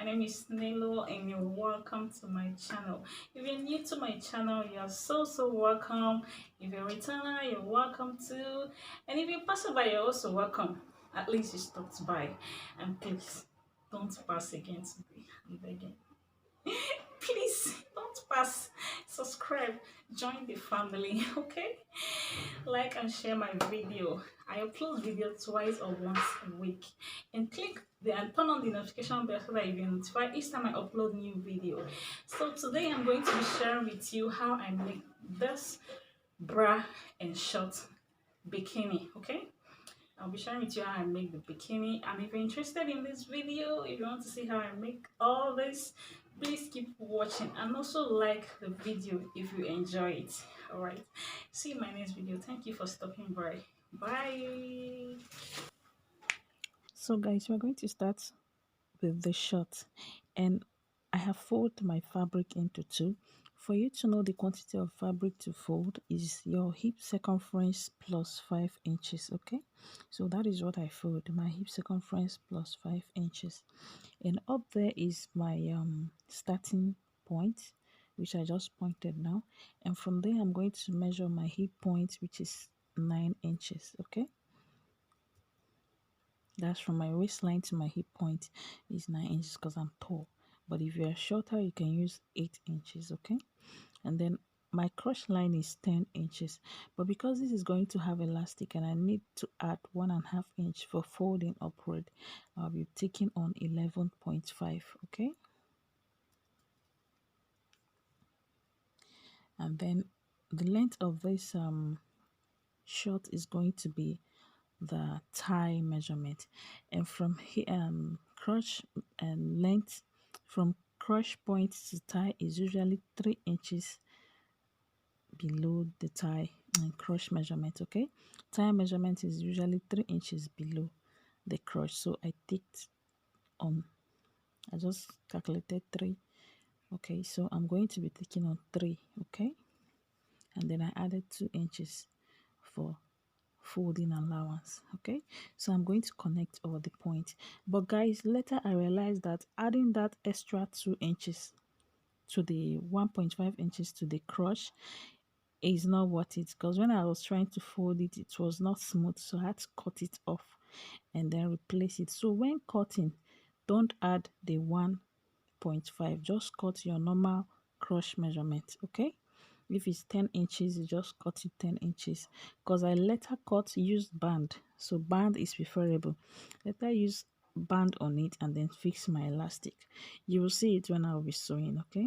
name is Nelo and you're welcome to my channel. If you're new to my channel, you're so welcome. If you're a returner, you're welcome too. And if you pass by, you're also welcome. At least you stopped by. And please, don't pass again today. I'm begging. Please don't pass. Subscribe, join the family, okay? Like and share my video. I upload video twice or once a week. And click the and turn on the notification bell so that you'll be notified each time I upload new video. So today I'm going to be sharing with you how I make this bra and short bikini, okay? I'll be sharing with you how I make the bikini, and if you're interested in this video, if you want to see how I make all this, please keep watching and also like the video if you enjoy it. All right, see you in my next video. Thank you for stopping by. Bye. So guys, we're going to start with the short, and I have folded my fabric into two. For you to know the quantity of fabric to fold is your hip circumference plus 5 inches, okay? So that is what I fold, my hip circumference plus 5 inches. And up there is my starting point, which I just pointed now. And from there, I'm going to measure my hip point, which is 9 inches, okay? That's from my waistline to my hip point is 9 inches because I'm tall. But if you're shorter, you can use 8 inches, okay? And then my crotch line is 10 inches. But because this is going to have elastic and I need to add 1.5 inch for folding upward, I'll be taking on 11.5, okay? And then the length of this short is going to be the thigh measurement, and from here crotch and length from crotch point to thigh is usually 3 inches below the thigh and crotch measurement, okay? Thigh measurement is usually 3 inches below the crotch, so I just calculated 3, okay? So I'm going to be taking on 3, okay? And then I added 2 inches for folding allowance, okay? So I'm going to connect all the points, but guys, later I realized that adding that extra 2 inches to the 1.5 inches to the crotch is not worth it, because when I was trying to fold it, it was not smooth, so I had to cut it off and then replace it. So when cutting, don't add the 1.5, just cut your normal crotch measurement, okay? If it's 10 inches, you just cut it 10 inches, because I later used band, so band is preferable. Later use band on it and then fix my elastic. You will see it when I'll be sewing, okay?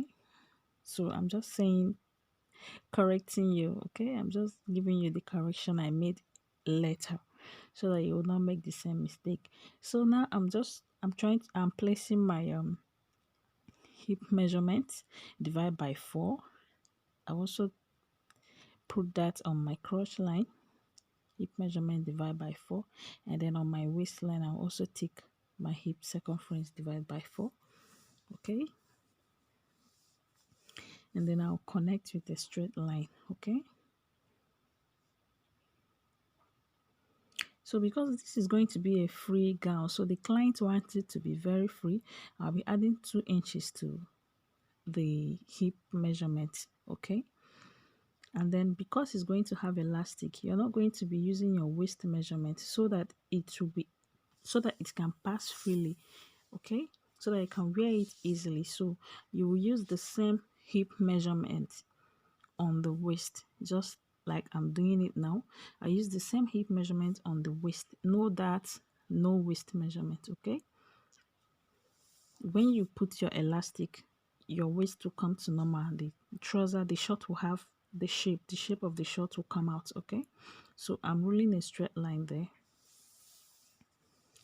So I'm just saying, correcting you, okay? I'm just giving you the correction I made later so that you will not make the same mistake. So now I'm placing my hip measurement, divide by 4. I also put that on my crotch line, hip measurement, divide by 4, and then on my waistline I'll also take my hip circumference, divide by 4, okay? And then I'll connect with a straight line, okay? So because this is going to be a free gown, so the client wants it to be very free, I'll be adding 2 inches to the hip measurement, okay? And then because it's going to have elastic, you're not going to be using your waist measurement so that it can pass freely, okay? So that you can wear it easily. So you will use the same hip measurement on the waist, just like I'm doing it now. I use the same hip measurement on the waist. No waist measurement, okay? When you put your elastic, your waist will come to normal. The trouser, the short will have the shape of the short will come out, okay? So I'm ruling a straight line there.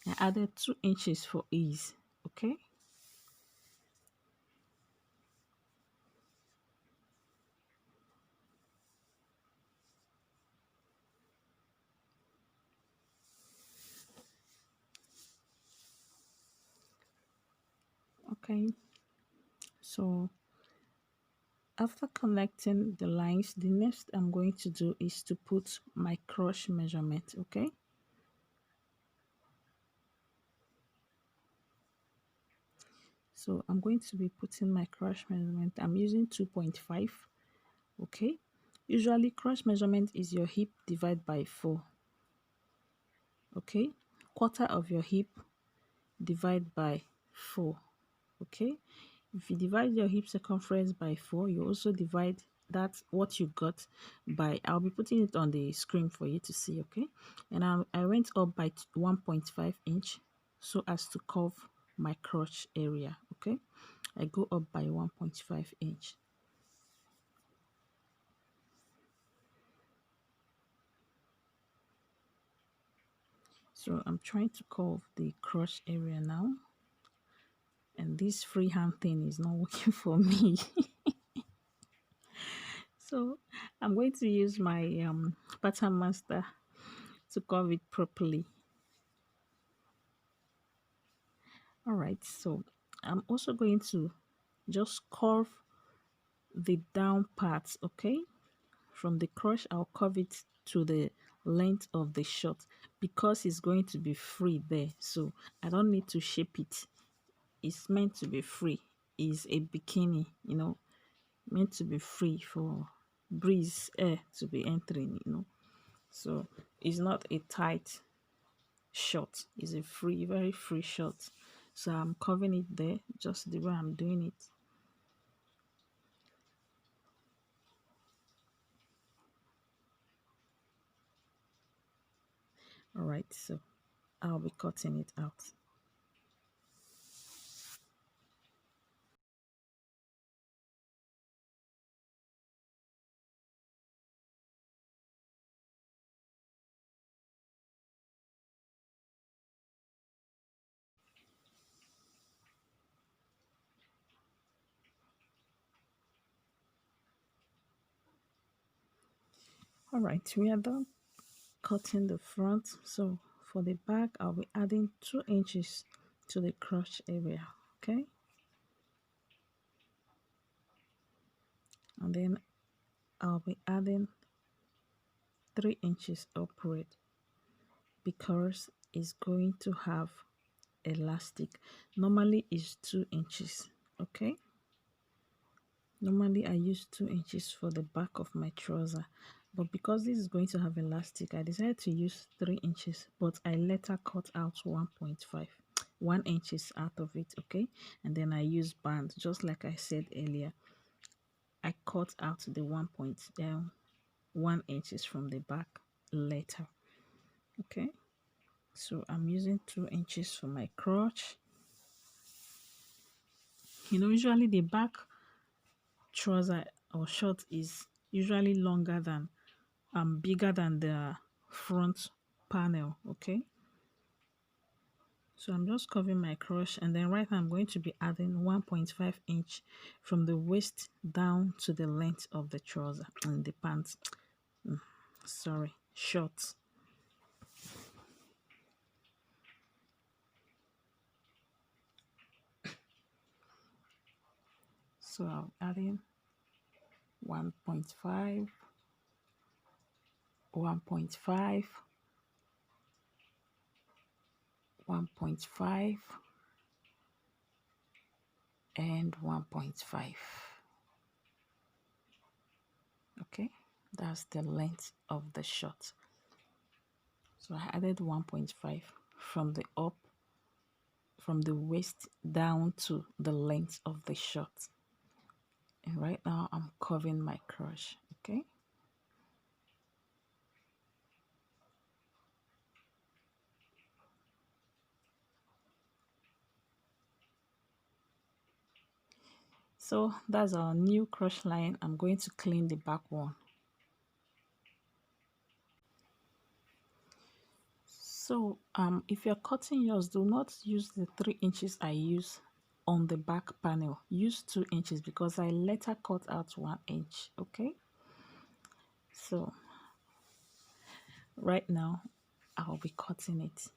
I added 2 inches for ease, okay? Okay, so after connecting the lines, the next I'm going to do is to put my crotch measurement, okay? So I'm going to be putting my crotch measurement. I'm using 2.5. Okay. Usually crotch measurement is your hip divided by 4. Okay. Quarter of your hip divide by 4. Okay. If you divide your hip circumference by 4, you also divide that what you got by, I'll be putting it on the screen for you to see. Okay. And I went up by 1.5 inch so as to cover my crotch area. Okay. I go up by 1.5 inch. So I'm trying to curve the crotch area now, and this freehand thing is not working for me. So I'm going to use my pattern master to curve it properly. All right, so I'm also going to just curve the down part. Okay, from the crotch I'll curve it to the length of the short because it's going to be free there, so I don't need to shape it. It's meant to be free. It's a bikini, meant to be free for breeze, air to be entering. So it's not a tight short. It's a free, very free short. So I'm covering it there just the way I'm doing it. All right, so I'll be cutting it out. All right, we are done cutting the front. So for the back, I'll be adding 2 inches to the crotch area. Okay, and then I'll be adding 3 inches upward because it's going to have elastic. Normally is 2 inches. Okay, normally I use 2 inches for the back of my trouser, but because this is going to have elastic, I decided to use 3 inches, but I later cut out 1.5 1 inches out of it. Okay, and then I use band just like I said earlier. I cut out the 1 inches from the back later. Okay, so I'm using 2 inches for my crotch. Usually the back trouser or short is usually longer than bigger than the front panel. Okay, so I'm just covering my crotch, and then right now I'm going to be adding 1.5 inch from the waist down to the length of the trouser and the pants. Sorry, shorts. So I'm adding 1.5, 1.5, 1.5, and 1.5. Okay, that's the length of the short. So I added 1.5 from the up, from the waist down to the length of the short. And right now I'm covering my crotch. Okay, so that's our new crotch line. I'm going to clean the back one. So if you're cutting yours, do not use the 3 inches I use on the back panel. Use 2 inches because I later cut out 1 inch. Okay, so right now I'll be cutting it.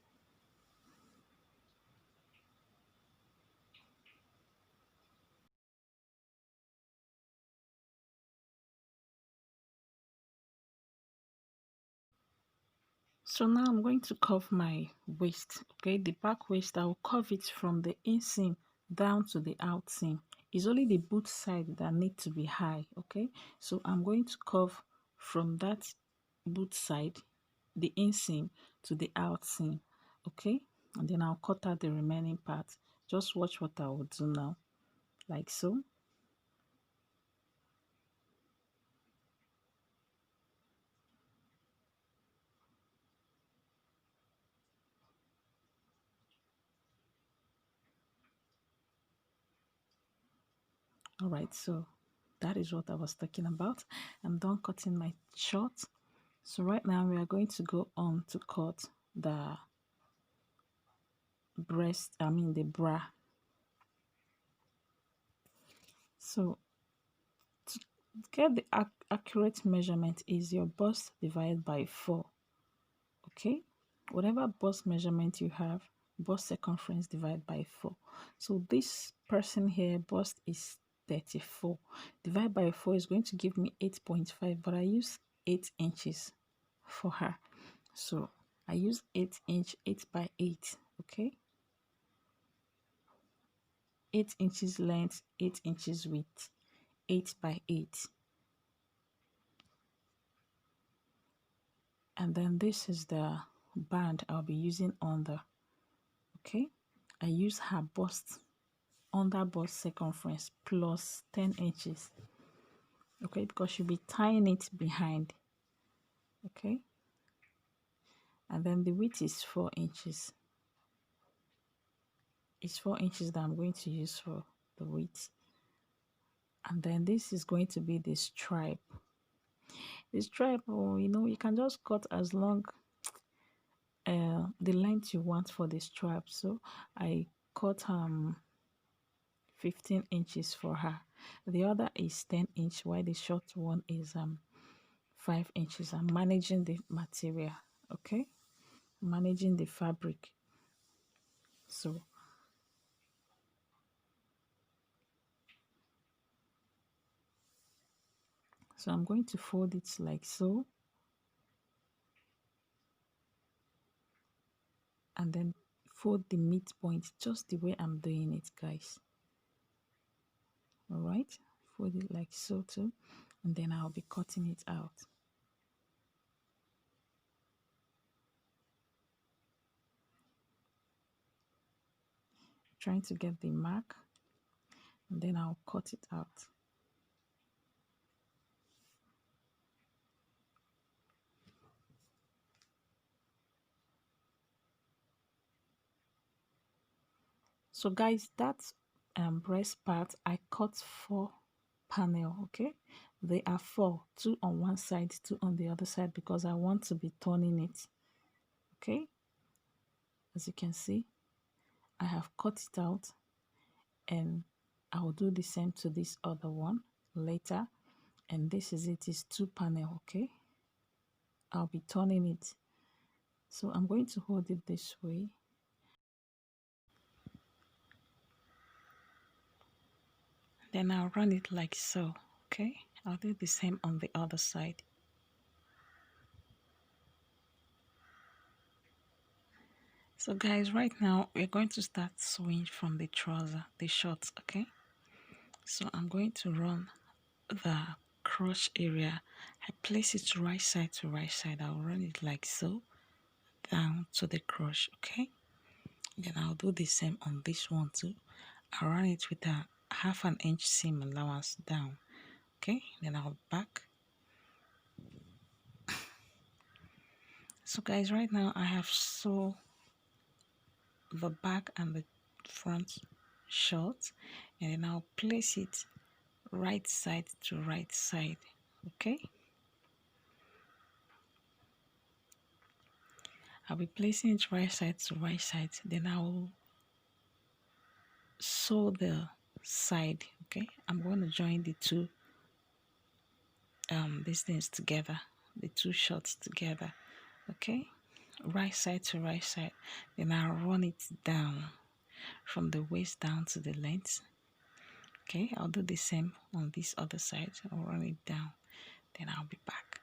So now I'm going to curve my waist. Okay, the back waist, I'll curve it from the inseam down to the out seam. It's only the boot side that need to be high. Okay, so I'm going to curve from that boot side, the inseam, to the out seam. Okay, and then I'll cut out the remaining part. Just watch what I will do now, like so. All right, so that is what I was talking about. I'm done cutting my short. So right now we are going to go on to cut the the bra. So to get the accurate measurement is your bust divided by 4. Okay, whatever bust measurement you have, bust circumference divided by 4. So this person here, bust is 34. Divided by 4 is going to give me 8.5, but I use 8 inches for her. So I use 8 inch, 8 by 8. Okay, 8 inches length, 8 inches width, 8 by 8. And then this is the band I'll be using under. Okay, I use her bust, under bust circumference plus 10 inches. Okay, because she'll be tying it behind. Okay, and then the width is 4 inches. It's 4 inches that I'm going to use for the width. And then this is going to be the stripe. The stripe, oh, you can just cut as long the length you want for the stripe. So I cut 15 inches for her. The other is 10 inch, while the short one is 5 inches. I'm managing the material. Okay, managing the fabric. So I'm going to fold it like so, and then fold the midpoint just the way I'm doing it, guys. All right, fold it like so too, and then I'll be cutting it out. Trying to get the mark, and then I'll cut it out. So guys, that breast part I cut 4 panel. Okay, they are 4, 2 on one side, 2 on the other side, because I want to be turning it. Okay, as you can see, I have cut it out, and I will do the same to this other one later. And this is it, is 2 panel. Okay, I'll be turning it. So I'm going to hold it this way. Then I'll run it like so. Okay, I'll do the same on the other side. So guys, right now we're going to start sewing from the trouser, the shorts. Okay, so I'm going to run the crotch area. I place it right side to right side. I'll run it like so down to the crotch. Okay, then I'll do the same on this one too. I'll run it with a 1/2 inch seam allowance down. Okay, then I'll back. So guys, right now I have sewn the back and the front short, and then I'll place it right side to right side. Okay, I'll be placing it right side to right side, then I'll sew the side. Okay, I'm going to join the two these things together, the two shorts together. Okay, right side to right side, then I'll run it down from the waist down to the length. Okay, I'll do the same on this other side. I'll run it down, then I'll be back.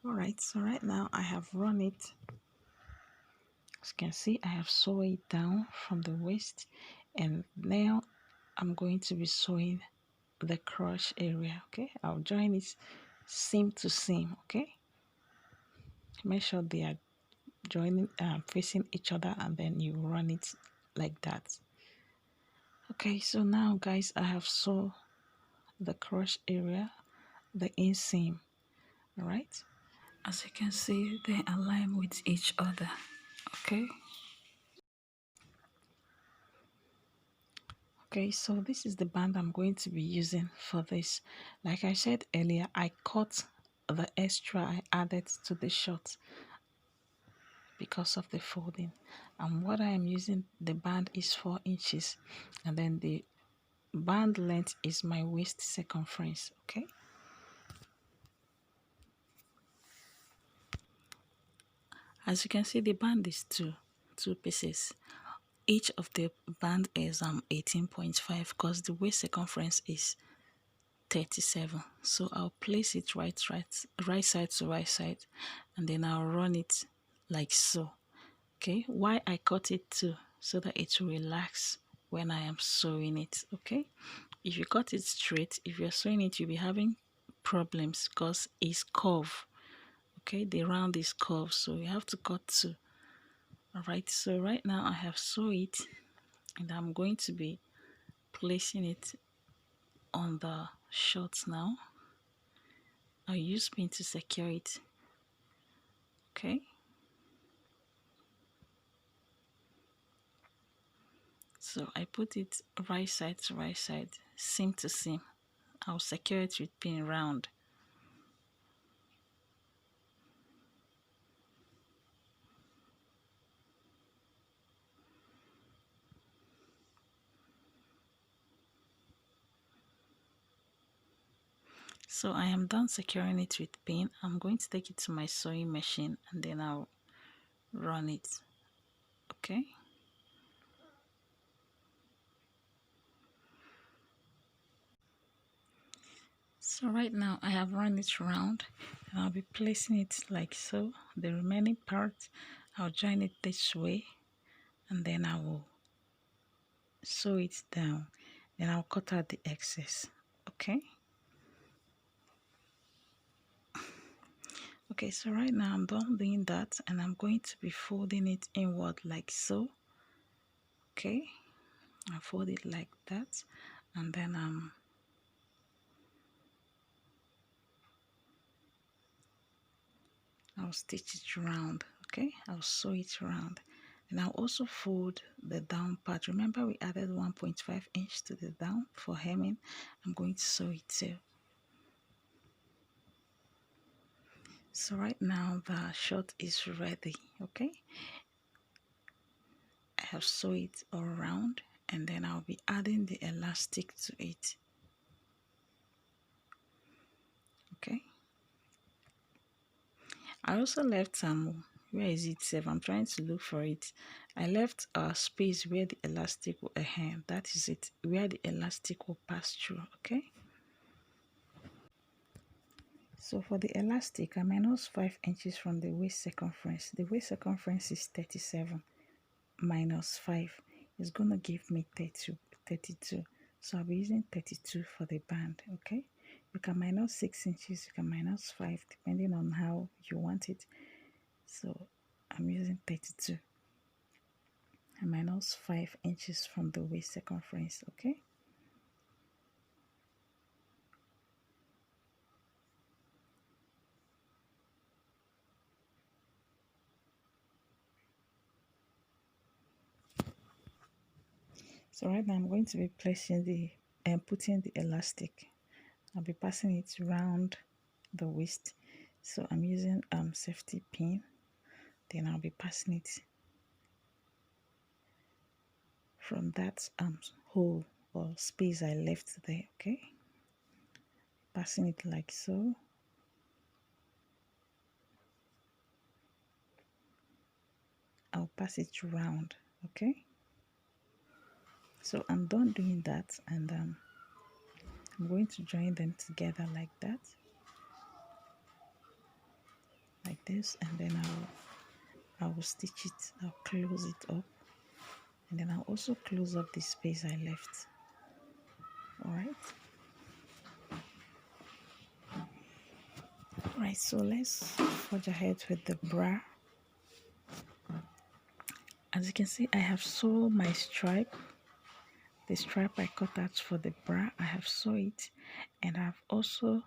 All right, so right now I have run it. As you can see, I have sewn it down from the waist, And now I'm going to be sewing the crotch area. Okay, I'll join it seam to seam. Okay, make sure they are joining facing each other, and then you run it like that. Okay, so now guys, I have sewn the crotch area, the inseam. All right, as you can see, they align with each other. Okay. Okay, so this is the band I'm going to be using for this. Like I said earlier, I cut the extra I added to the short because of the folding. And what I am using, the band is 4 inches, and then the band length is my waist circumference. Okay, as you can see, the band is two pieces. Each of the band is 18.5 because the waist circumference is 37. So I'll place it right side to right side, and then I'll run it like so. Okay, why I cut it too, so that it will relax when I am sewing it. Okay, if you cut it straight, if you're sewing it, you'll be having problems because it's curved. Okay, the round is curved, so you have to cut too. All right, so right now I have sewn it, and I'm going to be placing it on the shorts now. I'll use pin to secure it. Okay, so I put it right side to right side, seam to seam. I'll secure it with pin round. So I am done securing it with pin. I'm going to take it to my sewing machine, and then I'll run it. Okay, so right now I have run it round, and I'll be placing it like so. The remaining part, I'll join it this way, and then I will sew it down. Then I'll cut out the excess. Okay. Okay, so right now I'm done doing that, and I'm going to be folding it inward like so. Okay, I fold it like that, and then I'll stitch it round. Okay, I'll sew it round, and I'll also fold the down part. Remember, we added 1.5 inch to the down for hemming. I'm going to sew it too. So right now the short is ready. Okay, I have sewn it all around, and then I'll be adding the elastic to it. Okay, I also left some, where is it safe? I'm trying to look for it. I left a space where the elastic will that is it, where the elastic will pass through. Okay, so for the elastic, I minus 5 inches from the waist circumference. The waist circumference is 37 minus 5 is going to give me 32. So I'll be using 32 for the band. Okay, you can minus 6 inches, you can minus 5, depending on how you want it. So I'm using 32 and minus 5 inches from the waist circumference. Okay, so right now I'm going to be placing the and putting the elastic. I'll be passing it around the waist, so I'm using safety pin. Then I'll be passing it from that hole or space I left there. Okay, passing it like so. I'll pass it around. Okay, so I'm done doing that, and I'm going to join them together like that, like this, and then I will stitch it. I'll close it up, and then I'll also close up the space I left. All right. Right, so let's forge ahead with the bra. As you can see, I have sewn my stripe. The stripe I cut out for the bra, I have sewn it, and I've also,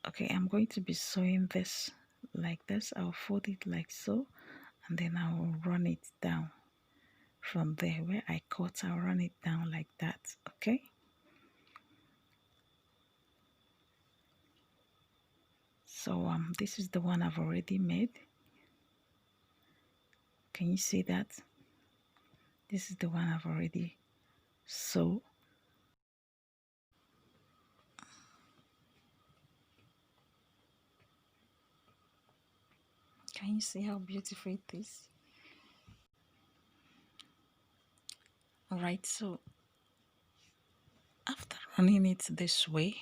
okay, I'm going to be sewing this like this. I'll fold it like so, and then I will run it down from there where I cut. I'll run it down like that. Okay. So this is the one I've already made. Can you see that? This is the one I've already sewn. Can you see how beautiful it is? All right, so after running it this way,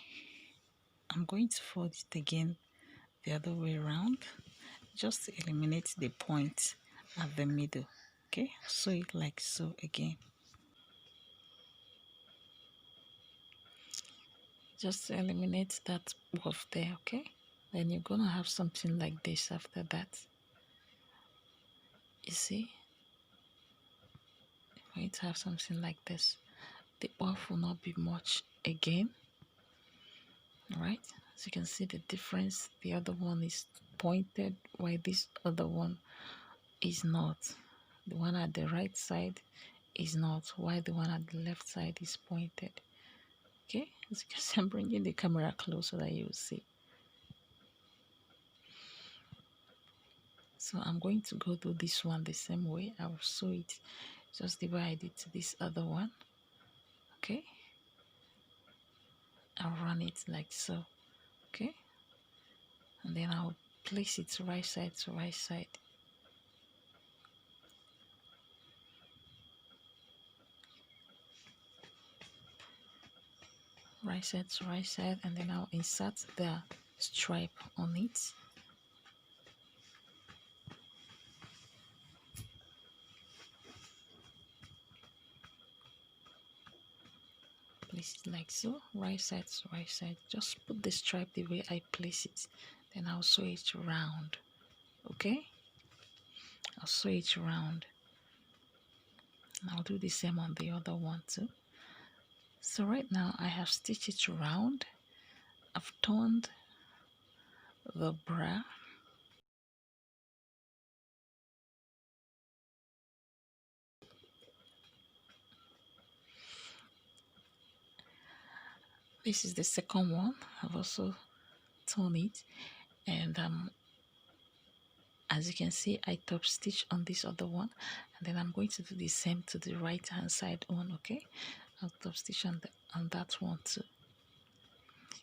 I'm going to fold it again the other way around, just to eliminate the point at the middle. Okay, sew it like so again, just to eliminate that woof there. Okay, then you're gonna have something like this after that. You see, you're going to have something like this. The woof will not be much again. All right, as you can see the difference, the other one is pointed while this other one is not. The one at the right side is not, while the one at the left side is pointed. Okay, as you can see, I'm bringing the camera close so that you will see. So I'm going to go do this one the same way. I will sew it just the way I did to this other one. Okay, I'll run it like so. Okay, and then I'll place it right side to right side. Right side to right side, and then I'll insert the stripe on it. Place it like so, right side to right side. Just put the stripe the way I place it, then I'll sew it round. Okay, I'll sew it round, and I'll do the same on the other one too. So right now I have stitched it round. I've turned the bra. This is the second one. I've also turned it, and as you can see, I top stitch on this other one, and then I'm going to do the same to the right hand side one. Okay, I'll top stitch on that one too.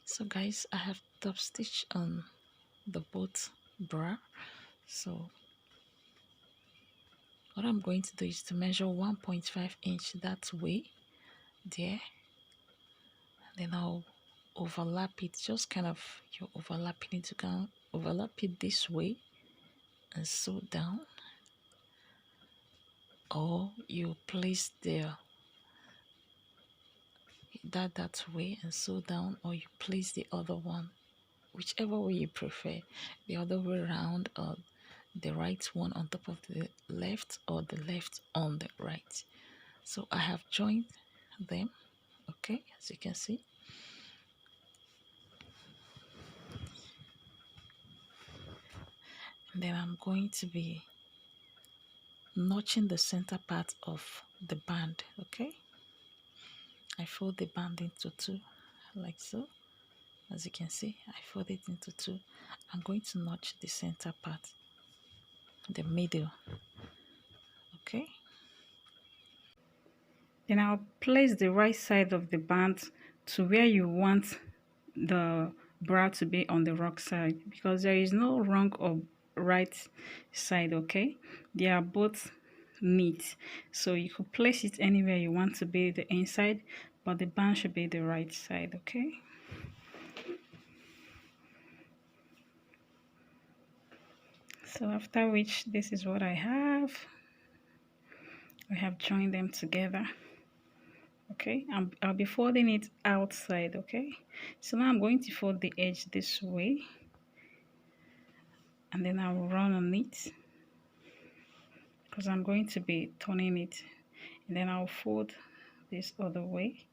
So guys, I have top stitch on the both bra. So what I'm going to do is to measure 1.5 inch that way there, and then I'll overlap it, just kind of, you're overlapping it, you can overlap it this way and sew down, or you place that way and sew down, or you place the other one, whichever way you prefer, the other way around, or the right one on top of the left, or the left on the right. So I have joined them, okay, as you can see. And then I'm going to be notching the center part of the band. Okay, I fold the band into two like so. As you can see, I fold it into two. I'm going to notch the center part, the middle. Okay, Then I'll place the right side of the band to where you want the bra to be on the rock side, because there is no wrong or right side. Okay, they are both neat, so you could place it anywhere you want to be the inside, but the band should be the right side. Okay, So after which, this is what I have. I have joined them together. Okay, I'll be folding it outside. Okay, so now I'm going to fold the edge this way, and then I'll run on it because I'm going to be turning it, and then I'll fold this other way.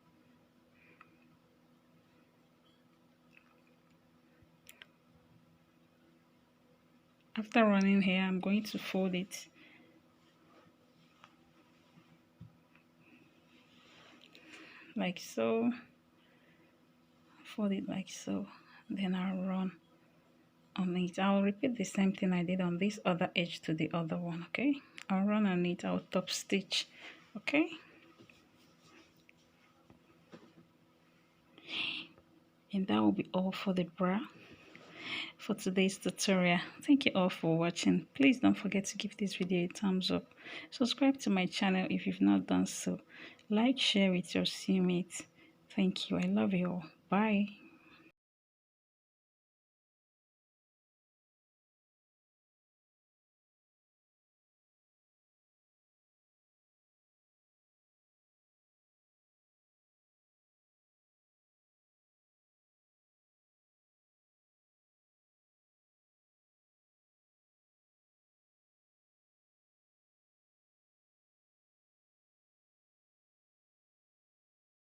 After running here, I'm going to fold it like so, fold it like so, then I'll run on it. I'll repeat the same thing I did on this other edge to the other one. Okay, I'll run on it, I'll top stitch. Okay, and that will be all for the bra for today's tutorial. Thank you all for watching. Please don't forget to give this video a thumbs up. Subscribe to my channel if you've not done so. Like, share with your teammates. Thank you. I love you all. Bye.